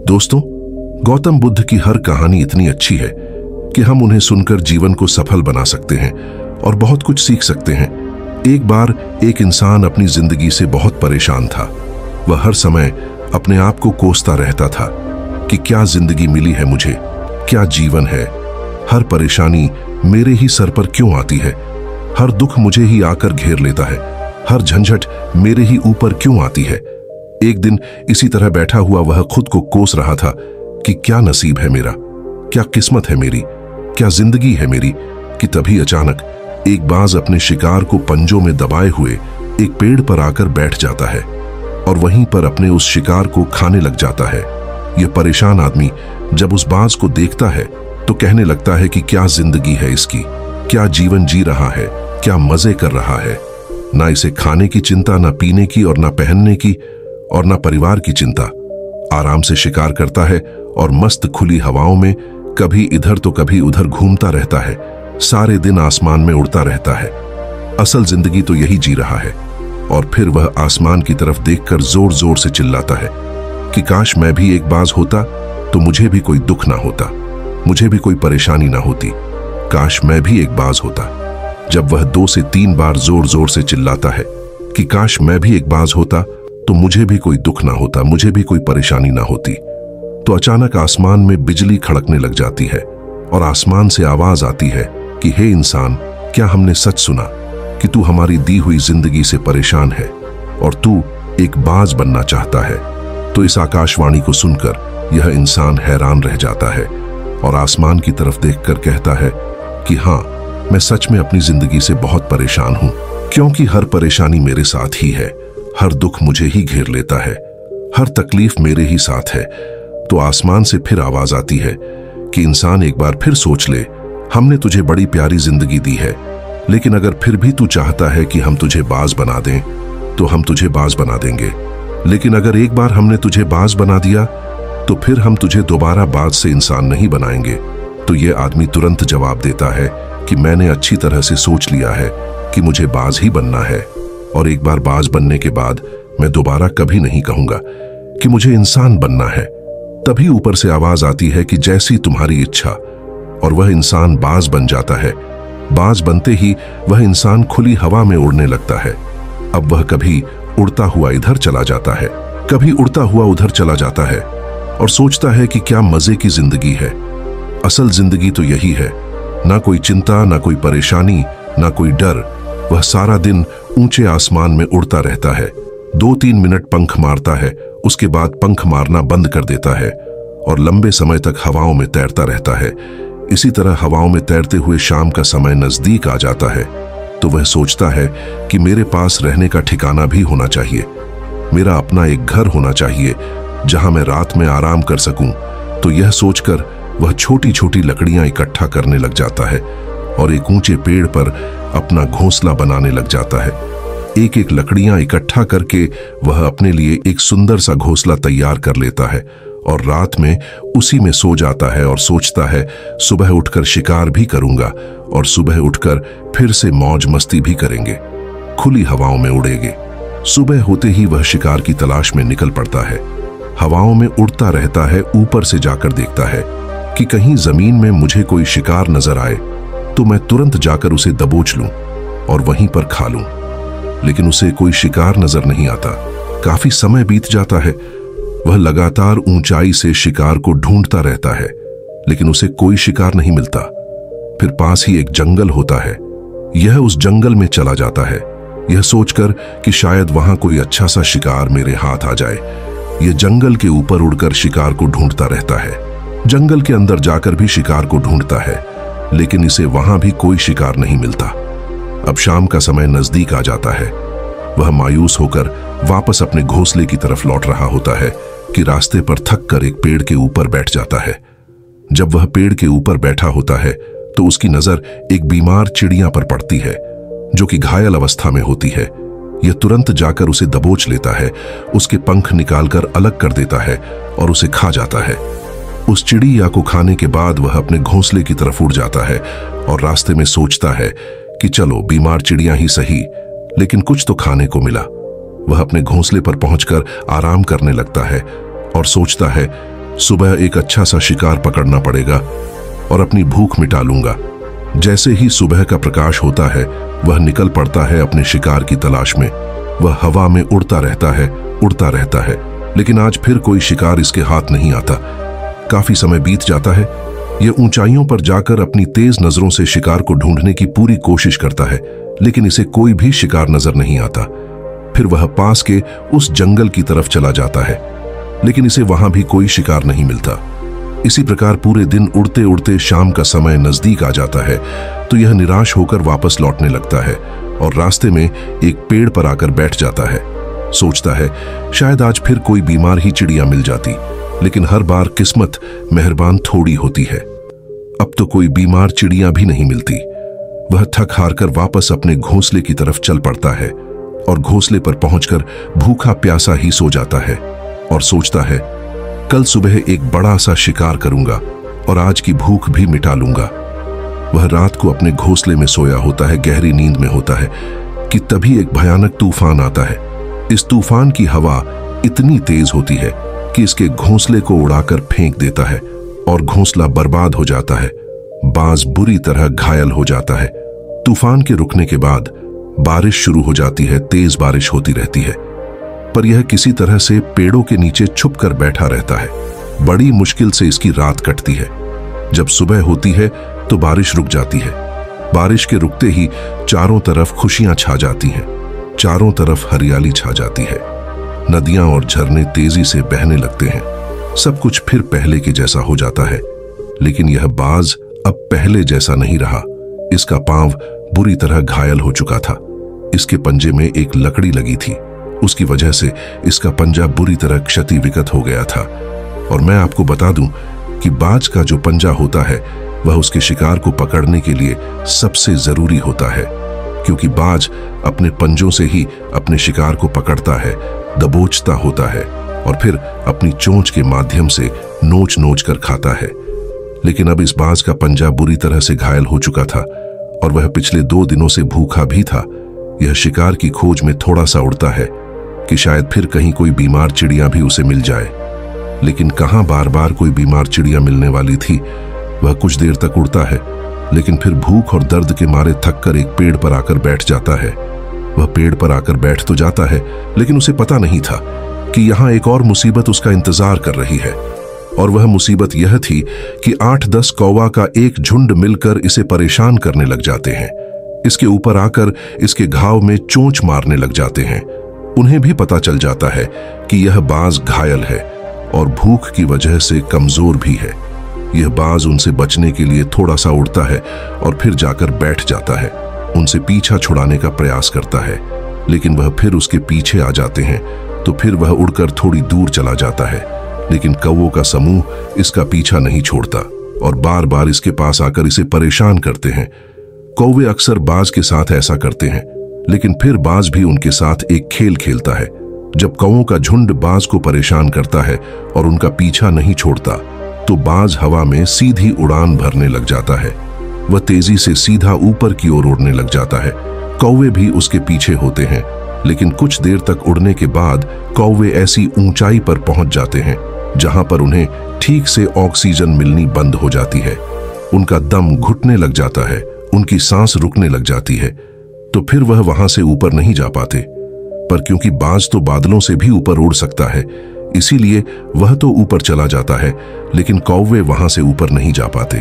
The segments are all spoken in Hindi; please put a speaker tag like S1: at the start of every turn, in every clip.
S1: दोस्तों, गौतम बुद्ध की हर कहानी इतनी अच्छी है कि हम उन्हें सुनकर जीवन को सफल बना सकते हैं और बहुत कुछ सीख सकते हैं। एक बार एक इंसान अपनी जिंदगी से बहुत परेशान था। वह हर समय अपने आप को कोसता रहता था कि क्या जिंदगी मिली है मुझे, क्या जीवन है, हर परेशानी मेरे ही सर पर क्यों आती है, हर दुख मुझे ही आकर घेर लेता है, हर झंझट मेरे ही ऊपर क्यों आती है। एक दिन इसी तरह बैठा हुआ वह खुद को कोस रहा था कि क्या नसीब है मेरा, क्या किस्मत है मेरी, क्या जिंदगी है मेरी, कि तभी अचानक एक बाज अपने शिकार को पंजों में दबाए हुए एक पेड़ पर आकर बैठ जाता है और वहीं पर अपने उस शिकार को खाने लग जाता है। यह परेशान आदमी जब उस बाज को देखता है तो कहने लगता है कि क्या जिंदगी है इसकी, क्या जीवन जी रहा है, क्या मजे कर रहा है। ना इसे खाने की चिंता, ना पीने की और ना पहनने की और ना परिवार की चिंता। आराम से शिकार करता है और मस्त खुली हवाओं में कभी इधर तो कभी उधर घूमता रहता है, सारे दिन आसमान में उड़ता रहता है। असल जिंदगी तो यही जी रहा है। और फिर वह आसमान की तरफ देखकर जोर जोर से चिल्लाता है कि काश मैं भी एक बाज होता तो मुझे भी कोई दुख ना होता, मुझे भी कोई परेशानी ना होती, काश मैं भी एक बाज होता। जब वह 2 से 3 बार जोर जोर से चिल्लाता है कि काश मैं भी एक बाज होता तो मुझे भी कोई दुख ना होता, मुझे भी कोई परेशानी ना होती, तो अचानक आसमान में बिजली खड़कने लग जाती है और आसमान से आवाज आती है कि हे इंसान, क्या हमने सच सुना कि तू हमारी दी हुई जिंदगी से परेशान है और तू एक बाज बनना चाहता है। तो इस आकाशवाणी को सुनकर यह इंसान हैरान रह जाता है और आसमान की तरफ देखकर कहता है कि हाँ, मैं सच में अपनी जिंदगी से बहुत परेशान हूं, क्योंकि हर परेशानी मेरे साथ ही है, हर दुख मुझे ही घेर लेता है, हर तकलीफ मेरे ही साथ है। तो आसमान से फिर आवाज आती है कि इंसान, एक बार फिर सोच ले, हमने तुझे बड़ी प्यारी जिंदगी दी है, लेकिन अगर फिर भी तू चाहता है कि हम तुझे बाज बना दें तो हम तुझे बाज बना देंगे, लेकिन अगर एक बार हमने तुझे बाज बना दिया तो फिर हम तुझे दोबारा बाज से इंसान नहीं बनाएंगे। तो ये आदमी तुरंत जवाब देता है कि मैंने अच्छी तरह से सोच लिया है कि मुझे बाज ही बनना है, और एक बार बाज बनने के बाद मैं दोबारा कभी नहीं कहूंगा कि मुझे इंसान बनना है। तभी ऊपर से आवाज आती है कि जैसी तुम्हारी इच्छा, और वह इंसान बाज बन जाता है। बाज बनते ही वह इंसान खुली हवा में उड़ने लगता है। अब वह कभी उड़ता हुआ इधर चला जाता है, कभी उड़ता हुआ उधर चला जाता है और सोचता है कि क्या मजे की जिंदगी है। असल जिंदगी तो यही है, ना कोई चिंता, ना कोई परेशानी, ना कोई डर। वह सारा दिन ऊंचे आसमान में उड़ता रहता है, 2-3 मिनट पंख मारता है, उसके बाद पंख मारना बंद कर देता है और लंबे समय तक हवाओं में तैरता रहता है। इसी तरह हवाओं में तैरते हुए शाम का समय नजदीक आ जाता है तो वह सोचता है कि मेरे पास रहने का ठिकाना भी होना चाहिए, मेरा अपना एक घर होना चाहिए जहां मैं रात में आराम कर सकूं। तो यह सोचकर वह छोटी छोटी लकड़ियां इकट्ठा करने लग जाता है और एक ऊंचे पेड़ पर अपना घोंसला बनाने लग जाता है। एक एक लकड़ियां इकट्ठा करके वह अपने लिए एक सुंदर सा घोंसला तैयार कर लेता है और रात में उसी में सो जाता है और सोचता है सुबह उठकर शिकार भी करूंगा और सुबह उठकर फिर से मौज मस्ती भी करेंगे, खुली हवाओं में उड़ेंगे। सुबह होते ही वह शिकार की तलाश में निकल पड़ता है। हवाओं में उड़ता रहता है, ऊपर से जाकर देखता है कि कहीं जमीन में मुझे कोई शिकार नजर आए तो मैं तुरंत जाकर उसे दबोच लूं और वहीं पर खा लूं। लेकिन उसे कोई शिकार नजर नहीं आता। काफी समय बीत जाता है, वह लगातार ऊंचाई से शिकार को ढूंढता रहता है, लेकिन उसे कोई शिकार नहीं मिलता। फिर पास ही एक जंगल होता है, यह उस जंगल में चला जाता है, यह सोचकर कि शायद वहां कोई अच्छा सा शिकार मेरे हाथ आ जाए। यह जंगल के ऊपर उड़कर शिकार को ढूंढता रहता है, जंगल के अंदर जाकर भी शिकार को ढूंढता है, लेकिन इसे वहां भी कोई शिकार नहीं मिलता। अब शाम का समय नजदीक आ जाता है। वह मायूस होकर वापस अपने घोंसले की तरफ लौट रहा होता है कि रास्ते पर थक कर एक पेड़ के ऊपर बैठ जाता है। जब वह पेड़ के ऊपर बैठा होता है तो उसकी नजर एक बीमार चिड़िया पर पड़ती है जो कि घायल अवस्था में होती है। यह तुरंत जाकर उसे दबोच लेता है, उसके पंख निकालकर अलग कर देता है और उसे खा जाता है। उस चिड़िया को खाने के बाद वह अपने घोंसले की तरफ उड़ जाता है और रास्ते में सोचता है कि चलो बीमार चिड़िया ही सही, लेकिन कुछ तो खाने को मिला। वह अपने घोंसले पर पहुंचकर आराम करने लगता है और सोचता है सुबह एक अच्छा सा शिकार पकड़ना पड़ेगा और अपनी भूख मिटा लूंगा। जैसे ही सुबह का प्रकाश होता है वह निकल पड़ता है अपने शिकार की तलाश में। वह हवा में उड़ता रहता है, लेकिन आज फिर कोई शिकार इसके हाथ नहीं आता। काफी समय बीत जाता है। यह ऊंचाइयों पर जाकर अपनी तेज नजरों से शिकार को ढूंढने की पूरी कोशिश करता है, लेकिन इसे कोई भी शिकार नजर नहीं आता। फिर वह पास के उस जंगल की तरफ चला जाता है, लेकिन इसे वहां भी कोई शिकार नहीं मिलता। इसी प्रकार पूरे दिन उड़ते उड़ते शाम का समय नजदीक आ जाता है तो यह निराश होकर वापस लौटने लगता है और रास्ते में एक पेड़ पर आकर बैठ जाता है। सोचता है शायद आज फिर कोई बीमार ही चिड़िया मिल जाती, लेकिन हर बार किस्मत मेहरबान थोड़ी होती है। अब तो कोई बीमार चिड़िया भी नहीं मिलती। वह थक हार कर वापस अपने घोंसले की तरफ चल पड़ता है और घोंसले पर पहुंचकर भूखा प्यासा ही सो जाता है और सोचता है कल सुबह एक बड़ा सा शिकार करूंगा और आज की भूख भी मिटा लूंगा। वह रात को अपने घोंसले में सोया होता है, गहरी नींद में होता है कि तभी एक भयानक तूफान आता है। इस तूफान की हवा इतनी तेज होती है कि इसके घोंसले को उड़ाकर फेंक देता है और घोंसला बर्बाद हो जाता है। बाज बुरी तरह घायल हो जाता है। तूफान के रुकने के बाद बारिश शुरू हो जाती है। तेज बारिश होती रहती है, पर यह किसी तरह से पेड़ों के नीचे छुप कर बैठा रहता है। बड़ी मुश्किल से इसकी रात कटती है। जब सुबह होती है तो बारिश रुक जाती है। बारिश के रुकते ही चारों तरफ खुशियां छा जाती हैं। चारों तरफ हरियाली छा जाती है। नदियां और झरने तेजी से बहने लगते हैं। सब कुछ फिर पहले के जैसा हो जाता है, लेकिन यह बाज अब पहले जैसा नहीं रहा। इसका पांव बुरी तरह घायल हो चुका था। इसके पंजे में एक लकड़ी लगी थी। उसकी वजह से इसका पंजा बुरी तरह क्षति विकट हो गया था। और मैं आपको बता दूं कि बाज का जो पंजा होता है वह उसके शिकार को पकड़ने के लिए सबसे जरूरी होता है, क्योंकि बाज अपने पंजों से ही अपने शिकार को पकड़ता है, दबोचता होता है और फिर अपनी चोंच के माध्यम से नोच नोच कर खाता है। लेकिन अब इस बाज का पंजा बुरी तरह से घायल हो चुका था और वह पिछले 2 दिनों से भूखा भी था। यह शिकार की खोज में थोड़ा सा उड़ता है कि शायद फिर कहीं कोई बीमार चिड़िया भी उसे मिल जाए, लेकिन कहां बार बार कोई बीमार चिड़िया मिलने वाली थी। वह कुछ देर तक उड़ता है, लेकिन फिर भूख और दर्द के मारे थक कर एक पेड़ पर आकर बैठ जाता है। वह पेड़ पर आकर बैठ तो जाता है, लेकिन उसे पता नहीं था कि यहाँ एक और मुसीबत उसका इंतजार कर रही है। और वह मुसीबत यह थी कि 8-10 कौवा का एक झुंड मिलकर इसे परेशान करने लग जाते हैं। इसके ऊपर आकर इसके घाव में चोंच मारने लग जाते हैं। उन्हें भी पता चल जाता है कि यह बाज घायल है और भूख की वजह से कमजोर भी है। यह बाज उनसे बचने के लिए थोड़ा सा उड़ता है और फिर जाकर बैठ जाता है। उनसे पीछा छुड़ाने का प्रयास करता है, लेकिन वह फिर उसके पीछे आ जाते हैं। तो फिर वह उड़कर थोड़ी दूर चला जाता है, लेकिन कौवों का समूह इसका पीछा नहीं छोड़ता और बार बार इसके पास आकर इसे परेशान करते हैं। कौवे अक्सर बाज के साथ ऐसा करते हैं, लेकिन फिर बाज भी उनके साथ एक खेल खेलता है। जब कौवों का झुंड बाज को परेशान करता है और उनका पीछा नहीं छोड़ता, तो बाज हवा में सीधी उड़ान भरने लग जाता है। वह तेजी से सीधा ऊपर की ओर उड़ने लग जाता है। कौवे भी उसके पीछे होते हैं, लेकिन कुछ देर तक उड़ने के बाद कौवे ऐसी ऊंचाई पर पहुंच जाते हैं जहां पर उन्हें ठीक से ऑक्सीजन मिलनी बंद हो जाती है। उनका दम घुटने लग जाता है, उनकी सांस रुकने लग जाती है। तो फिर वह वहां से ऊपर नहीं जा पाते। पर क्योंकि बाज तो बादलों से भी ऊपर उड़ सकता है, इसीलिए वह तो ऊपर चला जाता है, लेकिन कौवे वहां से ऊपर नहीं जा पाते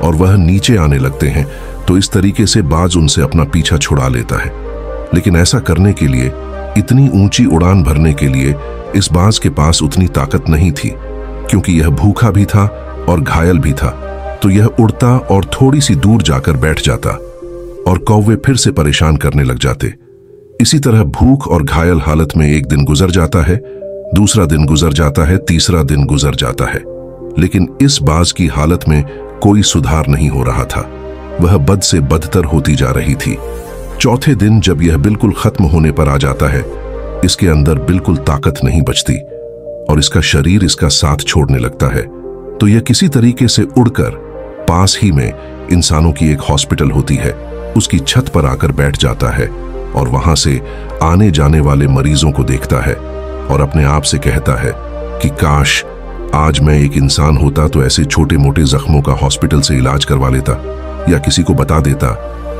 S1: और वह नीचे आने लगते हैं। तो इस तरीके से बाज उनसे अपना पीछा छुड़ा लेता है। लेकिन ऐसा करने के लिए, इतनी ऊंची उड़ान भरने के लिए इस बाज के पास उतनी ताकत नहीं थी, क्योंकि यह भूखा भी था और घायल भी था। तो यह उड़ता और थोड़ी सी दूर जाकर बैठ जाता और कौवे फिर से परेशान करने लग जाते। इसी तरह भूख और घायल हालत में एक दिन गुजर जाता है, दूसरा दिन गुजर जाता है, तीसरा दिन गुजर जाता है, लेकिन इस बाज की हालत में कोई सुधार नहीं हो रहा था। वह बद से बदतर होती जा रही थी। चौथे दिन जब यह बिल्कुल खत्म होने पर आ जाता है, इसके अंदर बिल्कुल ताकत नहीं बचती और इसका शरीर इसका साथ छोड़ने लगता है। तो यह किसी तरीके से उड़कर पास ही में इंसानों की एक हॉस्पिटल होती है, उसकी छत पर आकर बैठ जाता है और वहां से आने जाने वाले मरीजों को देखता है और अपने आप से कहता है कि काश आज मैं एक इंसान होता तो ऐसे छोटे मोटे जख्मों का हॉस्पिटल से इलाज करवा लेता, या किसी को बता देता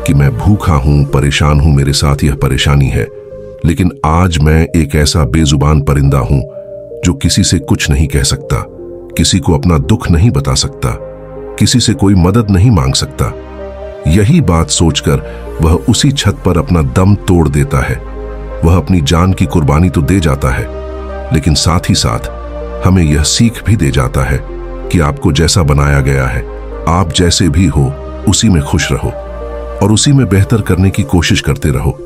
S1: कि मैं भूखा हूं, परेशान हूं, मेरे साथ यह परेशानी है। लेकिन आज मैं एक ऐसा बेजुबान परिंदा हूं जो किसी से कुछ नहीं कह सकता, किसी को अपना दुख नहीं बता सकता, किसी से कोई मदद नहीं मांग सकता। यही बात सोचकर वह उसी छत पर अपना दम तोड़ देता है। वह अपनी जान की कुर्बानी तो दे जाता है, लेकिन साथ ही साथ हमें यह सीख भी दे जाता है कि आपको जैसा बनाया गया है, आप जैसे भी हो उसी में खुश रहो और उसी में बेहतर करने की कोशिश करते रहो,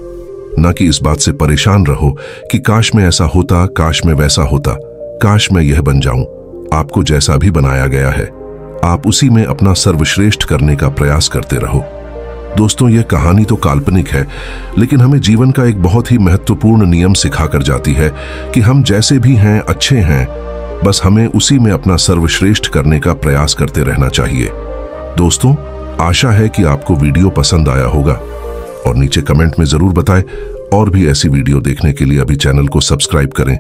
S1: ना कि इस बात से परेशान रहो कि काश मैं ऐसा होता, काश मैं वैसा होता, काश मैं यह बन जाऊं। आपको जैसा भी बनाया गया है, आप उसी में अपना सर्वश्रेष्ठ करने का प्रयास करते रहो। दोस्तों, यह कहानी तो काल्पनिक है, लेकिन हमें जीवन का एक बहुत ही महत्वपूर्ण नियम सिखाकर जाती है कि हम जैसे भी हैं, अच्छे हैं, बस हमें उसी में अपना सर्वश्रेष्ठ करने का प्रयास करते रहना चाहिए। दोस्तों, आशा है कि आपको वीडियो पसंद आया होगा और नीचे कमेंट में जरूर बताएं। और भी ऐसी वीडियो देखने के लिए अभी चैनल को सब्सक्राइब करें।